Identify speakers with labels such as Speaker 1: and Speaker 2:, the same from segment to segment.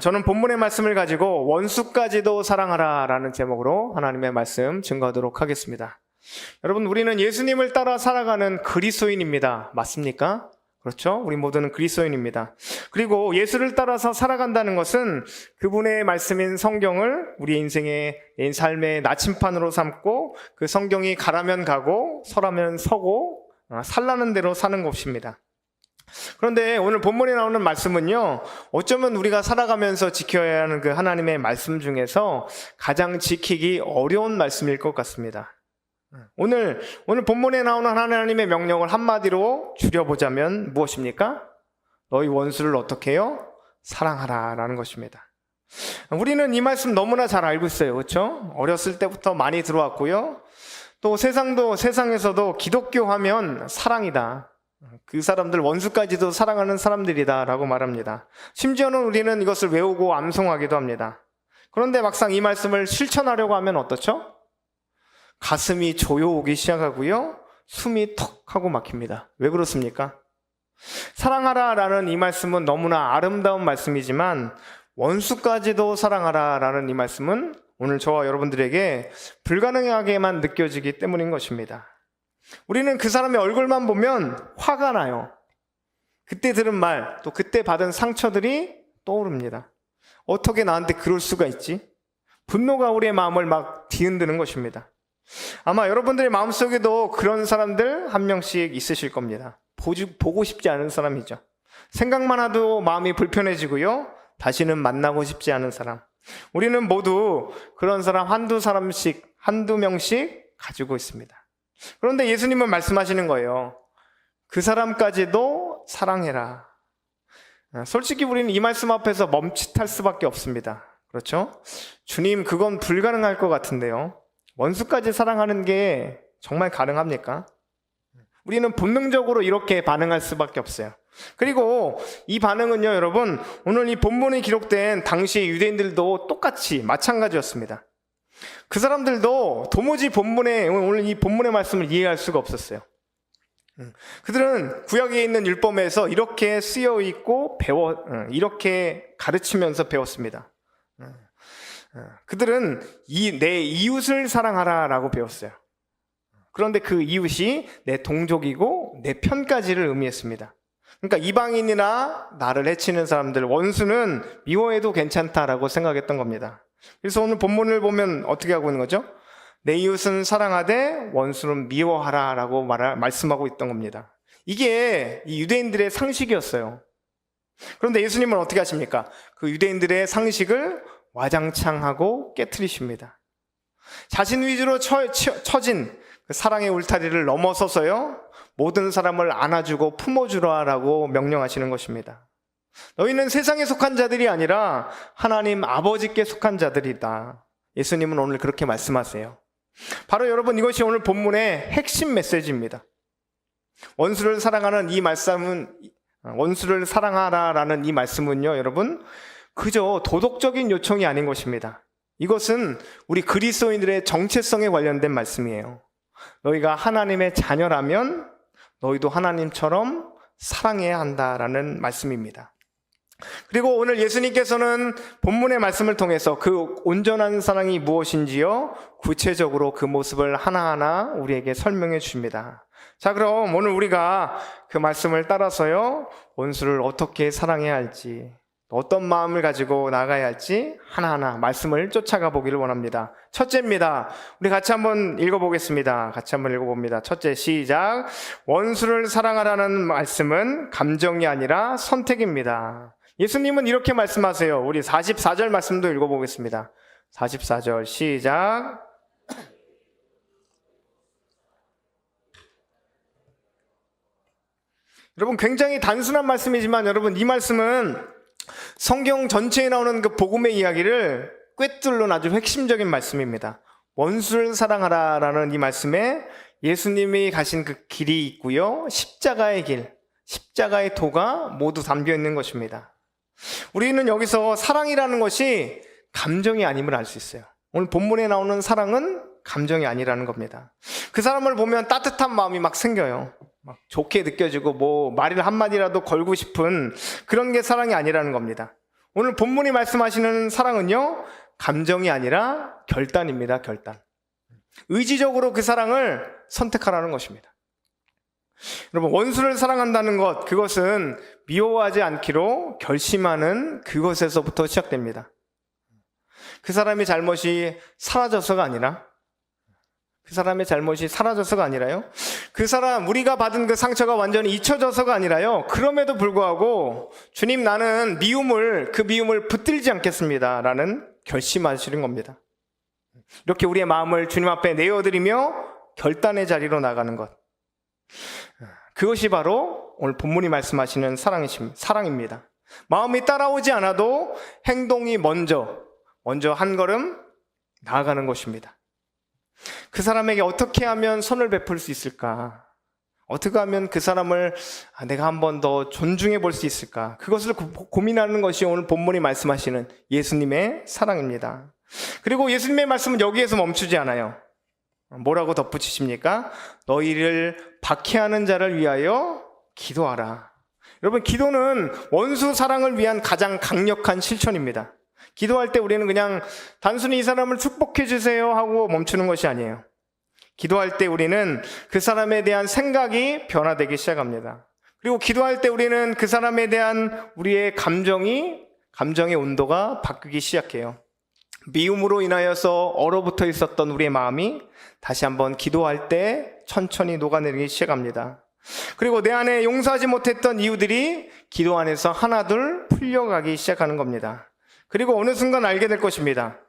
Speaker 1: 저는 본문의 말씀을 가지고 원수까지도 사랑하라 라는 제목으로 하나님의 말씀 증거하도록 하겠습니다. 여러분, 우리는 예수님을 따라 살아가는 그리스도인입니다. 맞습니까? 그렇죠? 우리 모두는 그리스도인입니다. 그리고 예수를 따라서 살아간다는 것은 그분의 말씀인 성경을 우리 인생의 삶의 나침판으로 삼고 그 성경이 가라면 가고 서라면 서고 살라는 대로 사는 것입니다. 그런데 오늘 본문에 나오는 말씀은요, 어쩌면 우리가 살아가면서 지켜야 하는 그 하나님의 말씀 중에서 가장 지키기 어려운 말씀일 것 같습니다. 오늘 본문에 나오는 하나님의 명령을 한마디로 줄여보자면 무엇입니까? 너희 원수를 어떻게 해요? 사랑하라 라는 것입니다. 우리는 이 말씀 너무나 잘 알고 있어요. 그렇죠? 어렸을 때부터 많이 들어왔고요. 또 세상에서도 기독교 하면 사랑이다. 그 사람들 원수까지도 사랑하는 사람들이다 라고 말합니다. 심지어는 우리는 이것을 외우고 암송하기도 합니다. 그런데 막상 이 말씀을 실천하려고 하면 어떻죠? 가슴이 조여오기 시작하고요, 숨이 턱 하고 막힙니다. 왜 그렇습니까? 사랑하라 라는 이 말씀은 너무나 아름다운 말씀이지만 원수까지도 사랑하라 라는 이 말씀은 오늘 저와 여러분들에게 불가능하게만 느껴지기 때문인 것입니다. 우리는 그 사람의 얼굴만 보면 화가 나요. 그때 들은 말, 또 그때 받은 상처들이 떠오릅니다. 어떻게 나한테 그럴 수가 있지? 분노가 우리의 마음을 막 뒤흔드는 것입니다. 아마 여러분들의 마음속에도 그런 사람들 한 명씩 있으실 겁니다. 보고 싶지 않은 사람이죠. 생각만 해도 마음이 불편해지고요, 다시는 만나고 싶지 않은 사람. 우리는 모두 그런 사람 한두 명씩 가지고 있습니다. 그런데 예수님은 말씀하시는 거예요. 그 사람까지도 사랑해라. 솔직히 우리는 이 말씀 앞에서 멈칫할 수밖에 없습니다. 그렇죠? 주님, 그건 불가능할 것 같은데요. 원수까지 사랑하는 게 정말 가능합니까? 우리는 본능적으로 이렇게 반응할 수밖에 없어요. 그리고 이 반응은요, 여러분, 오늘 이 본문에 기록된 당시 유대인들도 똑같이 마찬가지였습니다. 그 사람들도 도무지 오늘 이 본문의 말씀을 이해할 수가 없었어요. 그들은 구약에 있는 율법에서 이렇게 쓰여 있고 이렇게 가르치면서 배웠습니다. 그들은 내 이웃을 사랑하라 라고 배웠어요. 그런데 그 이웃이 내 동족이고 내 편까지를 의미했습니다. 그러니까 이방인이나 나를 해치는 사람들, 원수는 미워해도 괜찮다라고 생각했던 겁니다. 그래서 오늘 본문을 보면 어떻게 하고 있는 거죠? 내 이웃은 사랑하되 원수는 미워하라 라고 말씀하고 있던 겁니다. 이게 이 유대인들의 상식이었어요. 그런데 예수님은 어떻게 하십니까? 그 유대인들의 상식을 와장창하고 깨트리십니다. 자신 위주로 처진 그 사랑의 울타리를 넘어서서요, 모든 사람을 안아주고 품어주라라고 명령하시는 것입니다. 너희는 세상에 속한 자들이 아니라 하나님 아버지께 속한 자들이다. 예수님은 오늘 그렇게 말씀하세요. 바로 여러분, 이것이 오늘 본문의 핵심 메시지입니다. 원수를 사랑하는 이 말씀은, 원수를 사랑하라라는 이 말씀은요, 여러분, 그저 도덕적인 요청이 아닌 것입니다. 이것은 우리 그리스도인들의 정체성에 관련된 말씀이에요. 너희가 하나님의 자녀라면 너희도 하나님처럼 사랑해야 한다라는 말씀입니다. 그리고 오늘 예수님께서는 본문의 말씀을 통해서 그 온전한 사랑이 무엇인지요, 구체적으로 그 모습을 하나하나 우리에게 설명해 주십니다. 자, 그럼 오늘 우리가 그 말씀을 따라서요, 원수를 어떻게 사랑해야 할지, 어떤 마음을 가지고 나가야 할지 하나하나 말씀을 쫓아가 보기를 원합니다. 첫째입니다. 우리 같이 한번 읽어보겠습니다. 같이 한번 읽어봅니다. 첫째, 시작. 원수를 사랑하라는 말씀은 감정이 아니라 선택입니다. 예수님은 이렇게 말씀하세요. 우리 44절 말씀도 읽어보겠습니다. 44절 시작. 여러분, 굉장히 단순한 말씀이지만 여러분, 이 말씀은 성경 전체에 나오는 그 복음의 이야기를 꿰뚫는 아주 핵심적인 말씀입니다. 원수를 사랑하라라는 이 말씀에 예수님이 가신 그 길이 있고요, 십자가의 길, 십자가의 도가 모두 담겨 있는 것입니다. 우리는 여기서 사랑이라는 것이 감정이 아님을 알 수 있어요. 오늘 본문에 나오는 사랑은 감정이 아니라는 겁니다. 그 사람을 보면 따뜻한 마음이 막 생겨요. 막 좋게 느껴지고 말을 한마디라도 걸고 싶은 그런 게 사랑이 아니라는 겁니다. 오늘 본문이 말씀하시는 사랑은요, 감정이 아니라 결단입니다. 결단. 의지적으로 그 사랑을 선택하라는 것입니다. 여러분, 원수를 사랑한다는 것, 그것은 미워하지 않기로 결심하는 그것에서부터 시작됩니다. 그 사람의 잘못이 사라져서가 아니라요. 그 사람, 우리가 받은 그 상처가 완전히 잊혀져서가 아니라요. 그럼에도 불구하고 주님, 나는 그 미움을 붙들지 않겠습니다 라는 결심하시는 겁니다. 이렇게 우리의 마음을 주님 앞에 내어드리며 결단의 자리로 나가는 것, 그것이 바로 오늘 본문이 말씀하시는 사랑입니다. 마음이 따라오지 않아도 행동이 먼저 한 걸음 나아가는 것입니다. 그 사람에게 어떻게 하면 선을 베풀 수 있을까? 어떻게 하면 그 사람을 내가 한 번 더 존중해 볼 수 있을까? 그것을 고민하는 것이 오늘 본문이 말씀하시는 예수님의 사랑입니다. 그리고 예수님의 말씀은 여기에서 멈추지 않아요. 뭐라고 덧붙이십니까? 너희를 박해하는 자를 위하여 기도하라. 여러분, 기도는 원수 사랑을 위한 가장 강력한 실천입니다. 기도할 때 우리는 그냥 단순히 이 사람을 축복해 주세요 하고 멈추는 것이 아니에요. 기도할 때 우리는 그 사람에 대한 생각이 변화되기 시작합니다. 그리고 기도할 때 우리는 그 사람에 대한 우리의 감정의 온도가 바뀌기 시작해요. 미움으로 인하여서 얼어붙어 있었던 우리의 마음이 다시 한번 기도할 때 천천히 녹아내리기 시작합니다. 그리고 내 안에 용서하지 못했던 이유들이 기도 안에서 하나둘 풀려가기 시작하는 겁니다. 그리고 어느 순간 알게 될 것입니다.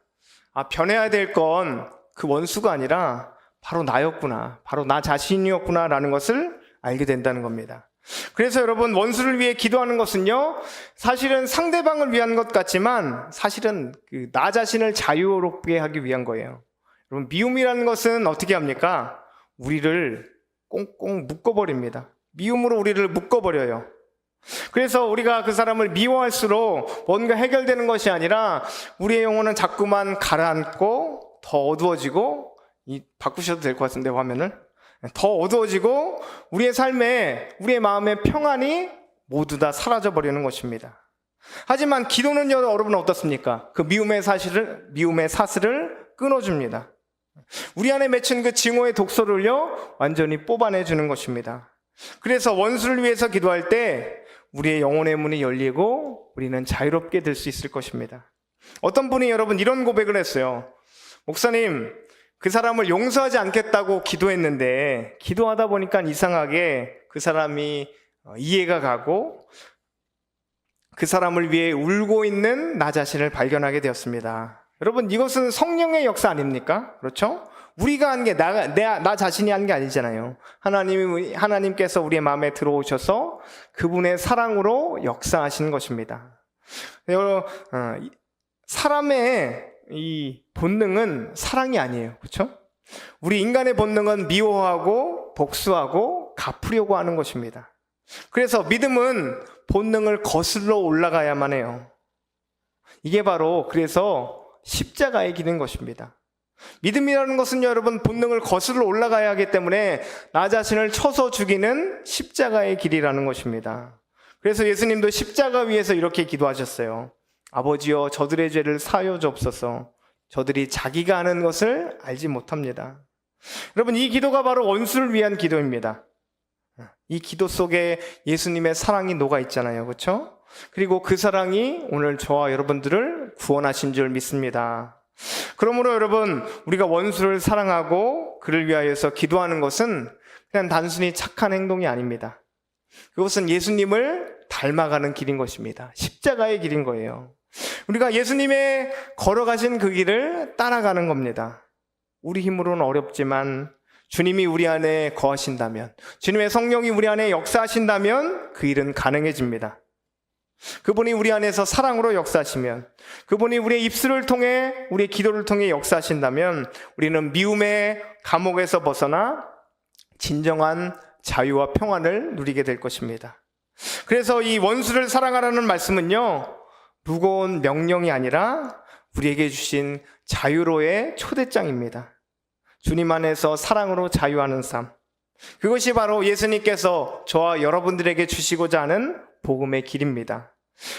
Speaker 1: 변해야 될 건 그 원수가 아니라 바로 나였구나, 바로 나 자신이었구나 라는 것을 알게 된다는 겁니다. 그래서 여러분, 원수를 위해 기도하는 것은요, 사실은 상대방을 위한 것 같지만 사실은 나 자신을 자유롭게 하기 위한 거예요. 여러분, 미움이라는 것은 어떻게 합니까? 우리를 꽁꽁 묶어버립니다. 미움으로 우리를 묶어버려요. 그래서 우리가 그 사람을 미워할수록 뭔가 해결되는 것이 아니라 우리의 영혼은 자꾸만 가라앉고 더 어두워지고, 바꾸셔도 될 것 같은데 화면을, 더 어두워지고 우리의 삶에, 우리의 마음의 평안이 모두 다 사라져버리는 것입니다. 하지만 기도는 여러분 어떻습니까? 그 미움의 사슬을 끊어줍니다. 우리 안에 맺힌 그 증오의 독소를요, 완전히 뽑아내주는 것입니다. 그래서 원수를 위해서 기도할 때 우리의 영혼의 문이 열리고 우리는 자유롭게 될 수 있을 것입니다. 어떤 분이 여러분 이런 고백을 했어요. 목사님, 그 사람을 용서하지 않겠다고 기도했는데 기도하다 보니까 이상하게 그 사람이 이해가 가고 그 사람을 위해 울고 있는 나 자신을 발견하게 되었습니다. 여러분, 이것은 성령의 역사 아닙니까? 그렇죠? 우리가 한 게 나 자신이 한 게 아니잖아요. 하나님께서 우리의 마음에 들어오셔서 그분의 사랑으로 역사하시는 것입니다. 사람의 이 본능은 사랑이 아니에요. 그렇죠? 우리 인간의 본능은 미워하고 복수하고 갚으려고 하는 것입니다. 그래서 믿음은 본능을 거슬러 올라가야만 해요. 이게 바로 그래서 십자가의 길인 것입니다. 믿음이라는 것은 여러분 본능을 거슬러 올라가야 하기 때문에 나 자신을 쳐서 죽이는 십자가의 길이라는 것입니다. 그래서 예수님도 십자가 위에서 이렇게 기도하셨어요. 아버지여, 저들의 죄를 사하여 주옵소서. 저들이 자기가 하는 것을 알지 못합니다. 여러분, 이 기도가 바로 원수를 위한 기도입니다. 이 기도 속에 예수님의 사랑이 녹아 있잖아요. 그렇죠? 그리고 그 사랑이 오늘 저와 여러분들을 구원하신 줄 믿습니다. 그러므로 여러분, 우리가 원수를 사랑하고 그를 위하여서 기도하는 것은 그냥 단순히 착한 행동이 아닙니다. 그것은 예수님을 닮아가는 길인 것입니다. 십자가의 길인 거예요. 우리가 예수님의 걸어가신 그 길을 따라가는 겁니다. 우리 힘으로는 어렵지만 주님이 우리 안에 거하신다면, 주님의 성령이 우리 안에 역사하신다면 그 일은 가능해집니다. 그분이 우리 안에서 사랑으로 역사하시면, 그분이 우리의 입술을 통해, 우리의 기도를 통해 역사하신다면 우리는 미움의 감옥에서 벗어나 진정한 자유와 평안을 누리게 될 것입니다. 그래서 이 원수를 사랑하라는 말씀은요, 무거운 명령이 아니라 우리에게 주신 자유로의 초대장입니다. 주님 안에서 사랑으로 자유하는 삶, 그것이 바로 예수님께서 저와 여러분들에게 주시고자 하는 복음의 길입니다.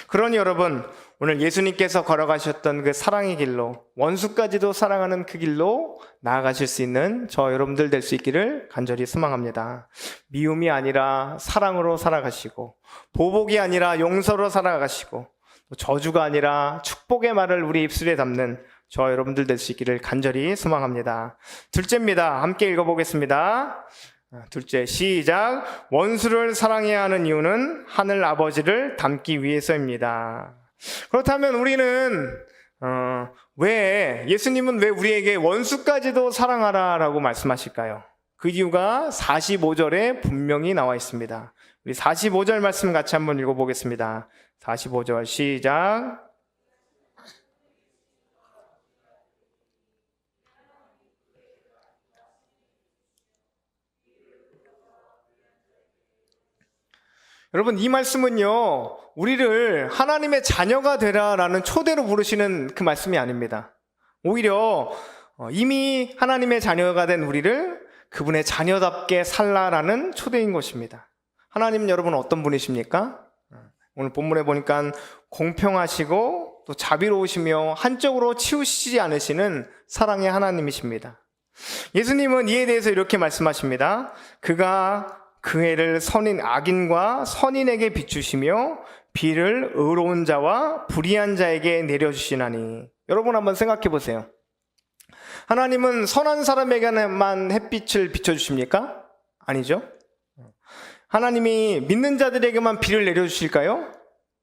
Speaker 1: 그러니 여러분, 오늘 예수님께서 걸어가셨던 그 사랑의 길로, 원수까지도 사랑하는 그 길로 나아가실 수 있는 저 여러분들 될 수 있기를 간절히 소망합니다. 미움이 아니라 사랑으로 살아가시고, 보복이 아니라 용서로 살아가시고, 저주가 아니라 축복의 말을 우리 입술에 담는 저 여러분들 될 수 있기를 간절히 소망합니다. 둘째입니다. 함께 읽어보겠습니다. 둘째, 시작. 원수를 사랑해야 하는 이유는 하늘 아버지를 닮기 위해서입니다. 그렇다면 우리는 예수님은 왜 우리에게 원수까지도 사랑하라라고 말씀하실까요? 그 이유가 45절에 분명히 나와 있습니다. 우리 45절 말씀 같이 한번 읽어보겠습니다. 45절 시작. 여러분, 이 말씀은요, 우리를 하나님의 자녀가 되라라는 초대로 부르시는 그 말씀이 아닙니다. 오히려 이미 하나님의 자녀가 된 우리를 그분의 자녀답게 살라라는 초대인 것입니다. 하나님은 여러분 어떤 분이십니까? 오늘 본문에 보니까 공평하시고 또 자비로우시며 한쪽으로 치우치지 않으시는 사랑의 하나님이십니다. 예수님은 이에 대해서 이렇게 말씀하십니다. 그가 그 해를 악인과 선인에게 비추시며 비를 의로운 자와 불의한 자에게 내려주시나니. 여러분 한번 생각해 보세요. 하나님은 선한 사람에게만 햇빛을 비춰주십니까? 아니죠. 하나님이 믿는 자들에게만 비를 내려주실까요?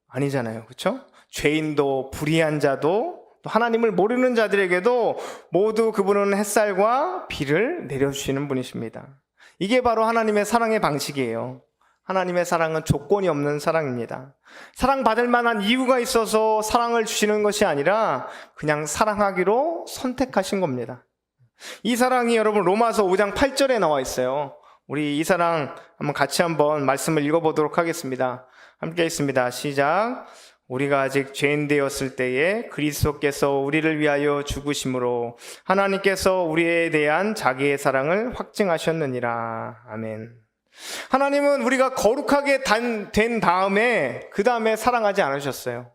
Speaker 1: 아니잖아요. 그렇죠? 죄인도 불의한 자도 또 하나님을 모르는 자들에게도 모두 그분은 햇살과 비를 내려주시는 분이십니다. 이게 바로 하나님의 사랑의 방식이에요. 하나님의 사랑은 조건이 없는 사랑입니다. 사랑받을 만한 이유가 있어서 사랑을 주시는 것이 아니라 그냥 사랑하기로 선택하신 겁니다. 이 사랑이 여러분 로마서 5장 8절에 나와 있어요. 우리 이 사랑 같이 한번 말씀을 읽어보도록 하겠습니다. 함께 있습니다. 시작. 우리가 아직 죄인 되었을 때에 그리스도께서 우리를 위하여 죽으심으로 하나님께서 우리에 대한 자기의 사랑을 확증하셨느니라. 아멘. 하나님은 우리가 거룩하게 된 다음에 그 다음에 사랑하지 않으셨어요.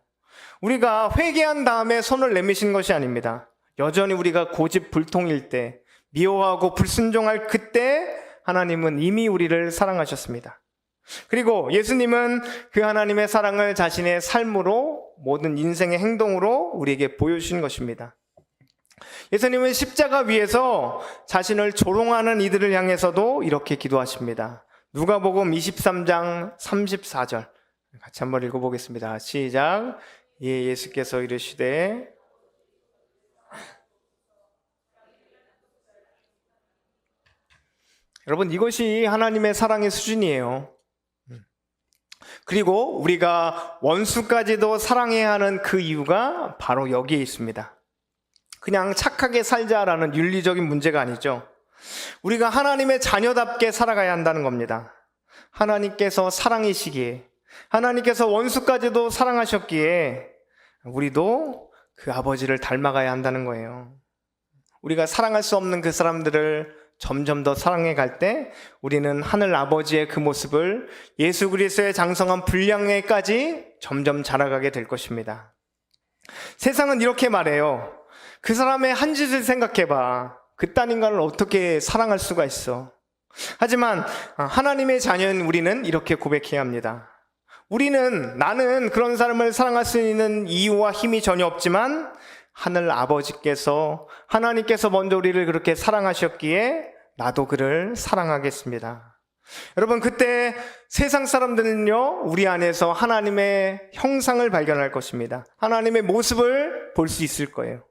Speaker 1: 우리가 회개한 다음에 손을 내미신 것이 아닙니다. 여전히 우리가 고집불통일 때, 미워하고 불순종할 그때 하나님은 이미 우리를 사랑하셨습니다. 그리고 예수님은 그 하나님의 사랑을 자신의 삶으로, 모든 인생의 행동으로 우리에게 보여주신 것입니다. 예수님은 십자가 위에서 자신을 조롱하는 이들을 향해서도 이렇게 기도하십니다. 누가복음 23장 34절 같이 한번 읽어보겠습니다. 시작. 예수께서 이르시되 여러분, 이것이 하나님의 사랑의 수준이에요. 그리고 우리가 원수까지도 사랑해야 하는 그 이유가 바로 여기에 있습니다. 그냥 착하게 살자라는 윤리적인 문제가 아니죠. 우리가 하나님의 자녀답게 살아가야 한다는 겁니다. 하나님께서 사랑이시기에, 하나님께서 원수까지도 사랑하셨기에 우리도 그 아버지를 닮아가야 한다는 거예요. 우리가 사랑할 수 없는 그 사람들을 점점 더 사랑해 갈 때 우리는 하늘 아버지의 그 모습을 예수 그리스도의 장성한 분량에까지 점점 자라가게 될 것입니다. 세상은 이렇게 말해요. 그 사람의 한 짓을 생각해봐. 그딴 인간을 어떻게 사랑할 수가 있어. 하지만 하나님의 자녀인 우리는 이렇게 고백해야 합니다. 나는 그런 사람을 사랑할 수 있는 이유와 힘이 전혀 없지만 하늘 아버지께서, 하나님께서 먼저 우리를 그렇게 사랑하셨기에 나도 그를 사랑하겠습니다. 여러분, 그때 세상 사람들은요, 우리 안에서 하나님의 형상을 발견할 것입니다. 하나님의 모습을 볼 수 있을 거예요.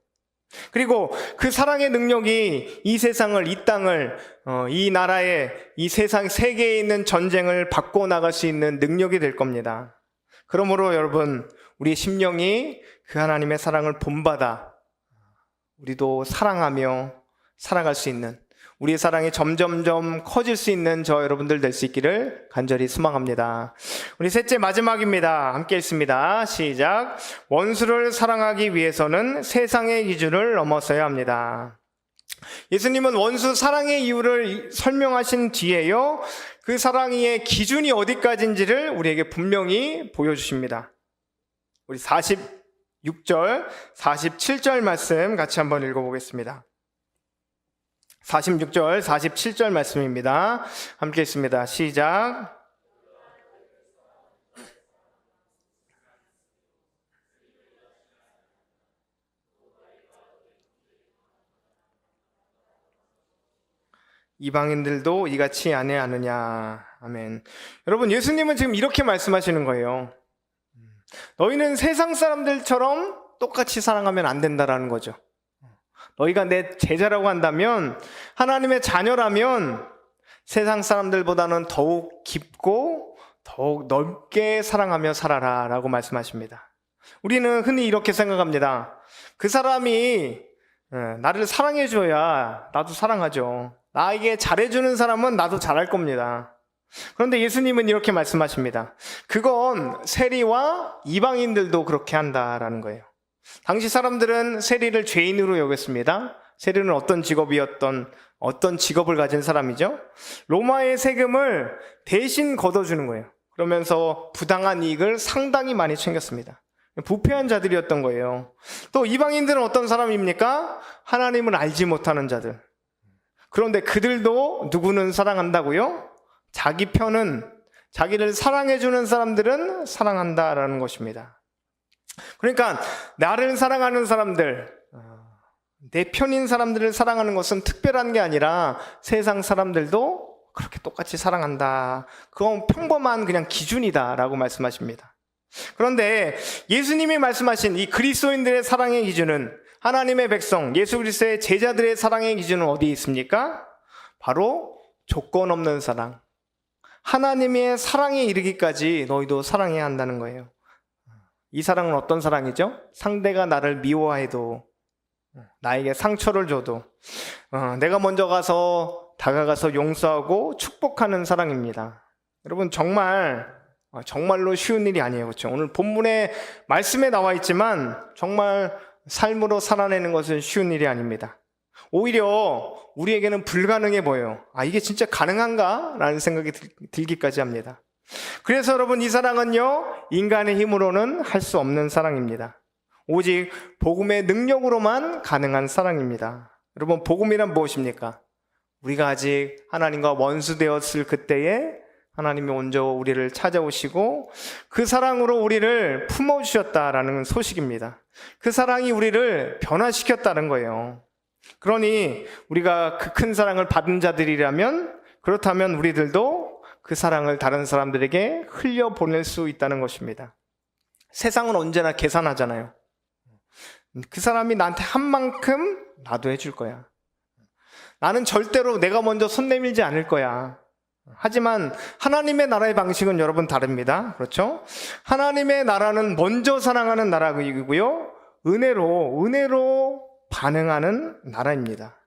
Speaker 1: 그리고 그 사랑의 능력이 이 세상을, 이 땅을, 이 나라에, 이 세상 세계에 있는 전쟁을 바꿔나갈 수 있는 능력이 될 겁니다. 그러므로 여러분, 우리 심령이 그 하나님의 사랑을 본받아 우리도 사랑하며 살아갈 수 있는, 우리의 사랑이 점점점 커질 수 있는 저 여러분들 될 수 있기를 간절히 소망합니다. 우리 셋째 마지막입니다. 함께 읽습니다. 시작. 원수를 사랑하기 위해서는 세상의 기준을 넘어서야 합니다. 예수님은 원수 사랑의 이유를 설명하신 뒤에요, 그 사랑의 기준이 어디까지인지를 우리에게 분명히 보여주십니다. 우리 46절, 47절 말씀 같이 한번 읽어보겠습니다. 46절, 47절 말씀입니다. 함께 읽습니다. 시작. 이방인들도 이같이 아니하느냐. 아멘. 여러분, 예수님은 지금 이렇게 말씀하시는 거예요. 너희는 세상 사람들처럼 똑같이 사랑하면 안 된다라는 거죠. 너희가 내 제자라고 한다면, 하나님의 자녀라면 세상 사람들보다는 더욱 깊고 더욱 넓게 사랑하며 살아라 라고 말씀하십니다. 우리는 흔히 이렇게 생각합니다. 그 사람이 나를 사랑해줘야 나도 사랑하죠. 나에게 잘해주는 사람은 나도 잘할 겁니다. 그런데 예수님은 이렇게 말씀하십니다. 그건 세리와 이방인들도 그렇게 한다라는 거예요. 당시 사람들은 세리를 죄인으로 여겼습니다. 세리는 어떤 직업을 가진 사람이죠? 로마의 세금을 대신 걷어주는 거예요. 그러면서 부당한 이익을 상당히 많이 챙겼습니다. 부패한 자들이었던 거예요. 또 이방인들은 어떤 사람입니까? 하나님을 알지 못하는 자들. 그런데 그들도 누구는 사랑한다고요? 자기 편은, 자기를 사랑해주는 사람들은 사랑한다라는 것입니다. 그러니까 나를 사랑하는 사람들, 내 편인 사람들을 사랑하는 것은 특별한 게 아니라 세상 사람들도 그렇게 똑같이 사랑한다. 그건 평범한 그냥 기준이다라고 말씀하십니다. 그런데 예수님이 말씀하신 이 그리스도인들의 사랑의 기준은, 하나님의 백성, 예수 그리스도의 제자들의 사랑의 기준은 어디에 있습니까? 바로 조건 없는 사랑. 하나님의 사랑에 이르기까지 너희도 사랑해야 한다는 거예요. 이 사랑은 어떤 사랑이죠? 상대가 나를 미워해도, 나에게 상처를 줘도 내가 먼저 다가가서 용서하고 축복하는 사랑입니다. 여러분, 정말로 쉬운 일이 아니에요. 그렇죠? 오늘 본문의 말씀에 나와 있지만 정말 삶으로 살아내는 것은 쉬운 일이 아닙니다. 오히려 우리에게는 불가능해 보여요. 이게 진짜 가능한가? 라는 생각이 들기까지 합니다. 그래서 여러분, 이 사랑은요, 인간의 힘으로는 할 수 없는 사랑입니다. 오직 복음의 능력으로만 가능한 사랑입니다. 여러분, 복음이란 무엇입니까? 우리가 아직 하나님과 원수 되었을 그때에 하나님이 먼저 우리를 찾아오시고 그 사랑으로 우리를 품어주셨다라는 소식입니다. 그 사랑이 우리를 변화시켰다는 거예요. 그러니 우리가 그 큰 사랑을 받은 자들이라면, 그렇다면 우리들도 그 사랑을 다른 사람들에게 흘려보낼 수 있다는 것입니다. 세상은 언제나 계산하잖아요. 그 사람이 나한테 한 만큼 나도 해줄 거야. 나는 절대로 내가 먼저 손 내밀지 않을 거야. 하지만 하나님의 나라의 방식은 여러분 다릅니다. 그렇죠? 하나님의 나라는 먼저 사랑하는 나라이고요, 은혜로 반응하는 나라입니다.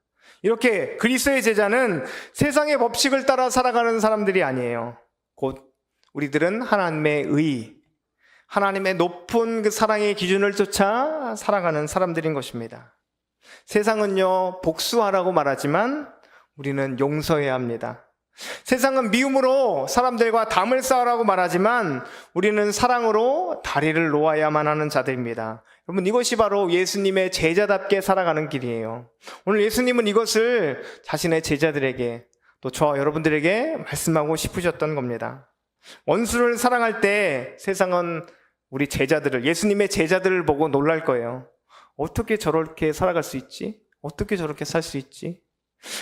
Speaker 1: 이렇게 그리스도의 제자는 세상의 법칙을 따라 살아가는 사람들이 아니에요. 곧 우리들은 하나님의 의, 하나님의 높은 그 사랑의 기준을 쫓아 살아가는 사람들인 것입니다. 세상은요, 복수하라고 말하지만 우리는 용서해야 합니다. 세상은 미움으로 사람들과 담을 쌓으라고 말하지만 우리는 사랑으로 다리를 놓아야만 하는 자들입니다. 여러분, 이것이 바로 예수님의 제자답게 살아가는 길이에요. 오늘 예수님은 이것을 자신의 제자들에게, 또 저와 여러분들에게 말씀하고 싶으셨던 겁니다. 원수를 사랑할 때 세상은 우리 제자들을, 예수님의 제자들을 보고 놀랄 거예요. 어떻게 저렇게 살아갈 수 있지? 어떻게 저렇게 살 수 있지?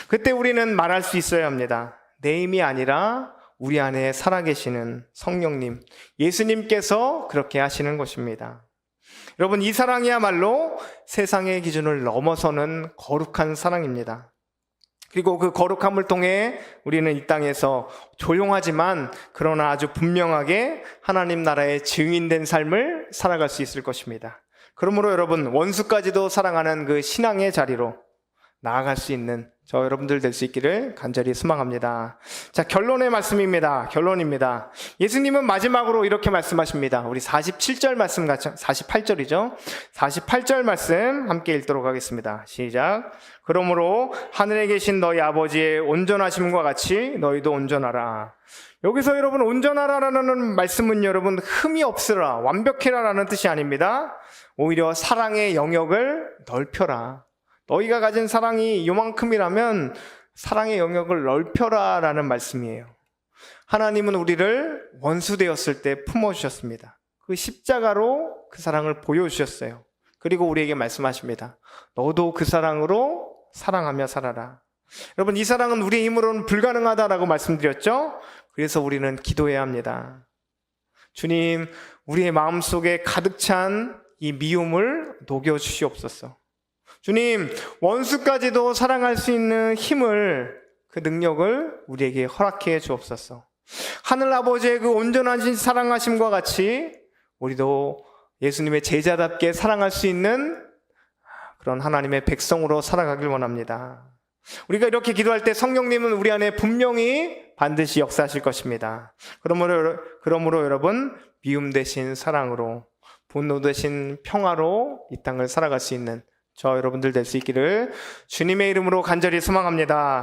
Speaker 1: 그때 우리는 말할 수 있어야 합니다. 내 힘이 아니라 우리 안에 살아계시는 성령님, 예수님께서 그렇게 하시는 것입니다. 여러분, 이 사랑이야말로 세상의 기준을 넘어서는 거룩한 사랑입니다. 그리고 그 거룩함을 통해 우리는 이 땅에서 조용하지만 그러나 아주 분명하게 하나님 나라의 증인된 삶을 살아갈 수 있을 것입니다. 그러므로 여러분, 원수까지도 사랑하는 그 신앙의 자리로 나아갈 수 있는 저 여러분들 될 수 있기를 간절히 소망합니다. 자, 결론의 말씀입니다. 결론입니다. 예수님은 마지막으로 이렇게 말씀하십니다. 우리 47절 말씀 같이, 48절이죠. 48절 말씀 함께 읽도록 하겠습니다. 시작. 그러므로 하늘에 계신 너희 아버지의 온전하심과 같이 너희도 온전하라. 여기서 여러분, 온전하라라는 말씀은 여러분 흠이 없으라, 완벽해라라는 뜻이 아닙니다. 오히려 사랑의 영역을 넓혀라. 너희가 가진 사랑이 요만큼이라면 사랑의 영역을 넓혀라 라는 말씀이에요. 하나님은 우리를 원수 되었을 때 품어주셨습니다. 그 십자가로 그 사랑을 보여주셨어요. 그리고 우리에게 말씀하십니다. 너도 그 사랑으로 사랑하며 살아라. 여러분, 이 사랑은 우리의 힘으로는 불가능하다라고 말씀드렸죠? 그래서 우리는 기도해야 합니다. 주님, 우리의 마음속에 가득 찬 이 미움을 녹여주시옵소서. 주님, 원수까지도 사랑할 수 있는 힘을, 그 능력을 우리에게 허락해 주옵소서. 하늘 아버지의 그 온전하신 사랑하심과 같이 우리도 예수님의 제자답게 사랑할 수 있는 그런 하나님의 백성으로 살아가길 원합니다. 우리가 이렇게 기도할 때 성령님은 우리 안에 분명히 반드시 역사하실 것입니다. 그러므로 여러분, 미움 대신 사랑으로, 분노 대신 평화로 이 땅을 살아갈 수 있는 저 여러분들 될 수 있기를 주님의 이름으로 간절히 소망합니다.